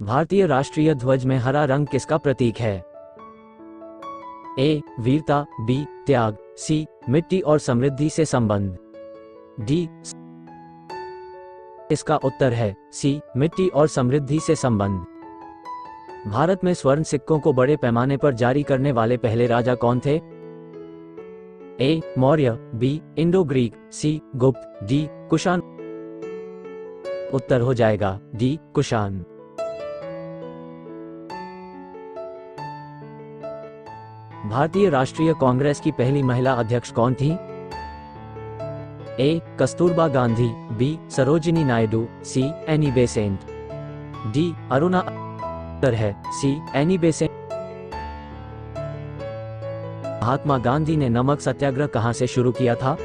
भारतीय राष्ट्रीय ध्वज में हरा रंग किसका प्रतीक है? ए. वीरता, बी. त्याग, सी. मिट्टी और समृद्धि से संबंध, डी. इसका उत्तर है सी. मिट्टी और समृद्धि से संबंध। भारत में स्वर्ण सिक्कों को बड़े पैमाने पर जारी करने वाले पहले राजा कौन थे? ए. मौर्य, बी. इंडो ग्रीक, सी. गुप्त, डी. कुषाण। उत्तर हो जाएगा डी. कुषाण। भारतीय राष्ट्रीय कांग्रेस की पहली महिला अध्यक्ष कौन थी? A. Kasturba Gandhi, B. Sarojini Naidu, C. Annie Besant, D. Aruna. उत्तर है C. Annie Besant. Mahatma Gandhi ने नमक सत्याग्रह कहां से शुरू किया था?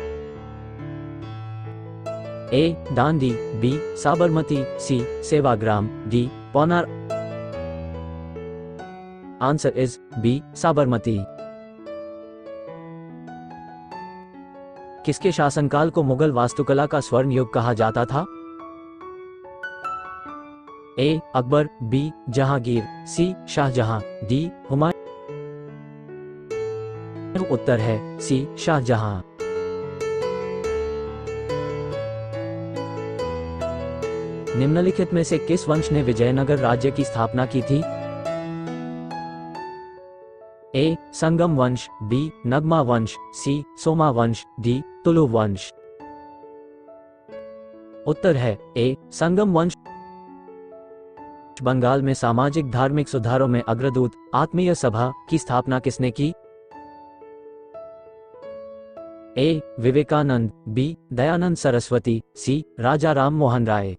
A. Dandi, B. Sabarmati, C. Sevagram, D. Paunar. Answer is B. Sabarmati. किसके शासनकाल को मुगल वास्तुकला का स्वर्ण युग कहा जाता था? ए. अकबर, बी. जहांगीर, सी. शाहजहां, डी. हुमायूं। उत्तर है सी. शाहजहां। निम्नलिखित में से किस वंश ने विजयनगर राज्य की स्थापना की थी? ए. संगम वंश, बी. नगमा वंश, सी. सोमा वंश, डी. तुलु वंश। उत्तर है ए. संगम वंश। बंगाल में सामाजिक धार्मिक सुधारों में अग्रदूत आत्मीय सभा की स्थापना किसने की? ए. विवेकानंद, बी. दयानंद सरस्वती, सी. राजा राम मोहन राय,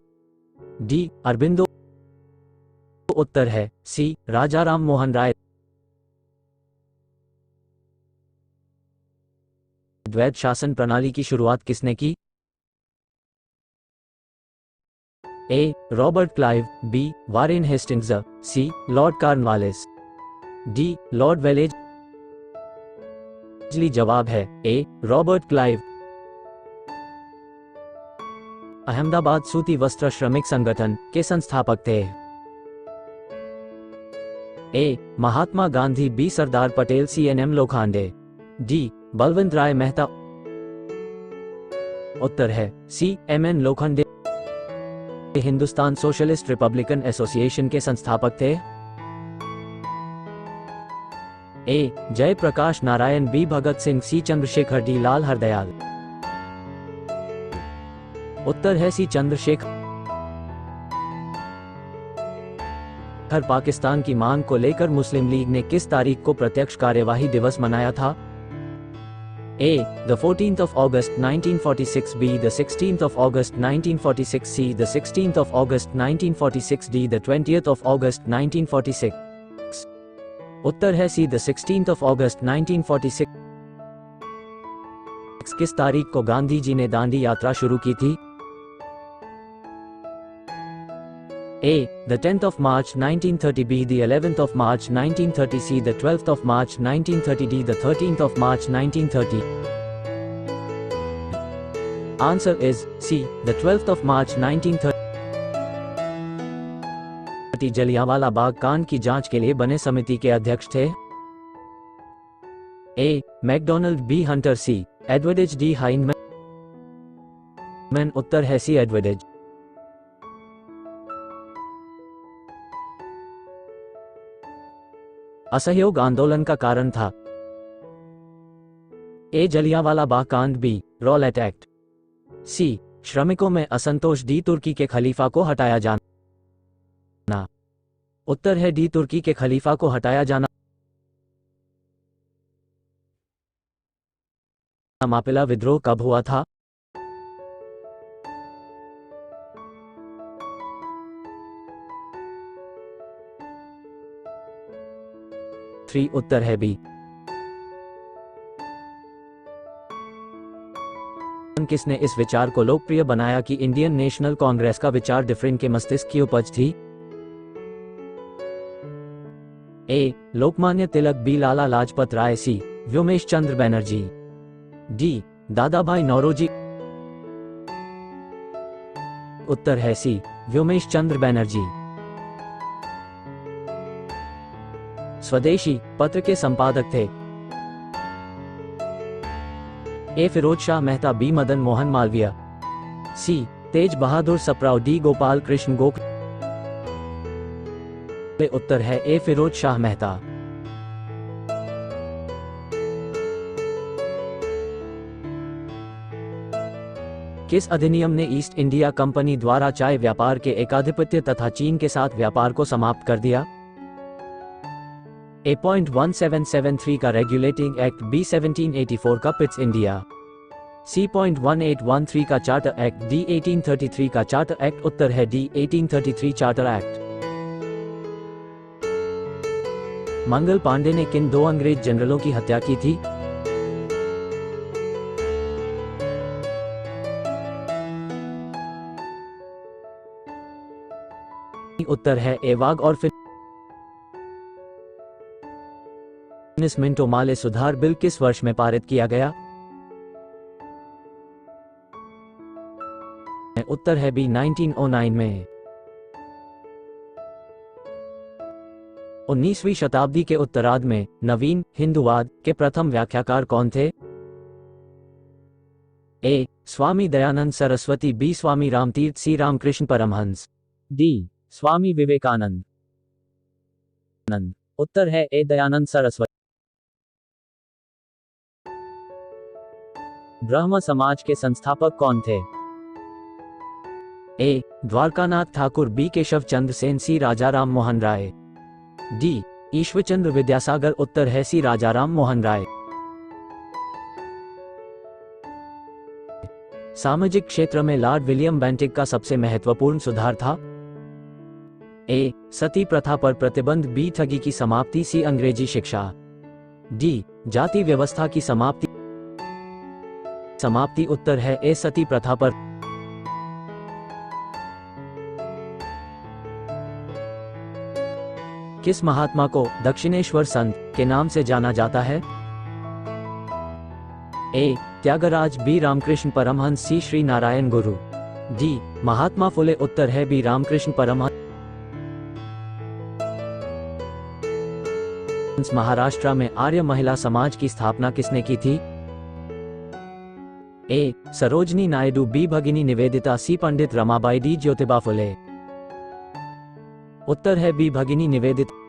डी. अरबिंदो। उत्तर है सी. राजा राम मोहन राय। द्वैत शासन प्रणाली की शुरुआत किसने की? A. Robert Clive, B. Warren Hastings, C. Lord Cornwallis, D. Lord Wellesley. जवाब है ए. Robert Clive. अहमदाबाद सूती वस्त्र श्रमिक संगठन के संस्थापक थे? A. Mahatma Gandhi, B. Sardar Patel, C. N. M. Lokhande, D. Balwant Rai Mehta. उत्तर है C. M. N. Lokhande. Hindustan Socialist Republican Association के संस्थापक थे? A. Jayaprakash Narayan, B. Bhagat Singh, C. Chandrashekhar, D. Lal Hardayal. उत्तर है सी. चंद्रशेखर। पाकिस्तान की मांग को लेकर मुस्लिम लीग ने किस तारीख को प्रत्यक्ष कार्यवाही दिवस मनाया था? A. The 14th of August 1946, B. The 16th of August 1946, C. The 16th of August 1946, D. The 20th of August 1946। उत्तर है C. The 16th of August 1946। किस तारीख को गांधी जी ने दांडी यात्रा शुरू की थी? A. The 10th of March 1930, B. The 11th of March 1930, C. The 12th of March 1930, D. The 13th of March 1930। Answer is C. The 12th of March 1930। Jallianwala Bagh कांड की जांच के लिए बने समिति के अध्यक्ष थे? A. McDonald, B. Hunter, C. एडवर्डिज, D. हाइनमैन। उत्तर है C. एडवर्डिज। असहयोग आंदोलन का कारण था? ए. जलियांवाला बाग कांड, बी. रॉलेट एक्ट, सी. श्रमिकों में असंतोष, डी. तुर्की के खलीफा को हटाया जाना। उत्तर है डी. तुर्की के खलीफा को हटाया जाना। मापिला विद्रोह कब हुआ था? उत्तर है बी। किसने इस विचार को लोकप्रिय बनाया कि इंडियन नेशनल कांग्रेस का विचार डिफरेंट के मस्तिष्क की उपज थी? ए. लोकमान्य तिलक, बी. लाला लाजपत राय, सी. व्योमेश चंद्र बनर्जी, डी. दादा भाई नौरोजी। उत्तर है सी. व्योमेश चंद्र बनर्जी। स्वदेशी पत्र के संपादक थे। ए फिरोज शाह मेहता, बी मदन मोहन मालवीय, सी तेज बहादुर सप्राव, डी गोपाल कृष्ण गोखले। उत्तर है ए फिरोज शाह मेहता। किस अधिनियम ने ईस्ट इंडिया कंपनी द्वारा चाय व्यापार के एकाधिपत्य तथा चीन के साथ व्यापार को समाप्त कर दिया? ए पॉइंट 1773 का रेगुलेटिंग एक्ट, बी 1784 का पिट्स इंडिया, सी पॉइंट 1813 का चार्टर एक्ट, डी 1833 का चार्टर एक्ट। उत्तर है D 1833 charter act. Mangal Pandey ने किन 2 अंग्रेज जनरलों की हत्या की थी? उत्तर है एवाग और फिनिस मिंटो माले सुधार बिल किस वर्ष में पारित किया गया? उत्तर है बी 1909 में। 19वीं शताब्दी के उत्तरार्ध में नवीन हिंदूवाद के प्रथम व्याख्याकार कौन थे? ए स्वामी दयानंद सरस्वती, बी स्वामी रामतीर्थ, सी रामकृष्ण परमहंस, डी स्वामी विवेकानंद। उत्तर है ए दयानंद सरस्वती। ब्रह्म समाज के संस्थापक कौन थे? ए द्वारकानाथ ठाकुर, बी केशव चंद्र सेन, सी राजाराम मोहन राय, डी ईश्वरचंद्र विद्यासागर। उत्तर है सी राजाराम मोहन राय। सामाजिक क्षेत्र में लॉर्ड विलियम बेंटिक का सबसे महत्वपूर्ण सुधार था? ए सती प्रथा पर प्रतिबंध, बी ठगी की समाप्ति, सी अंग्रेजी शिक्षा, डी जाति व्यवस्था की समाप्ति। उत्तर है ए सती प्रथा पर। किस महात्मा को दक्षिणेश्वर संत के नाम से जाना जाता है? ए त्यागराज, बी रामकृष्ण परमहंस, सी श्री नारायण गुरु, डी महात्मा फुले। उत्तर है बी रामकृष्ण परमहंस। महाराष्ट्र में आर्य महिला समाज की स्थापना किसने की थी? ए सरोजनी नायडू, बी भगिनी निवेदिता, सी पंडित रमाबाई, डी ज्योतिबा फुले। उत्तर है बी भगिनी निवेदिता।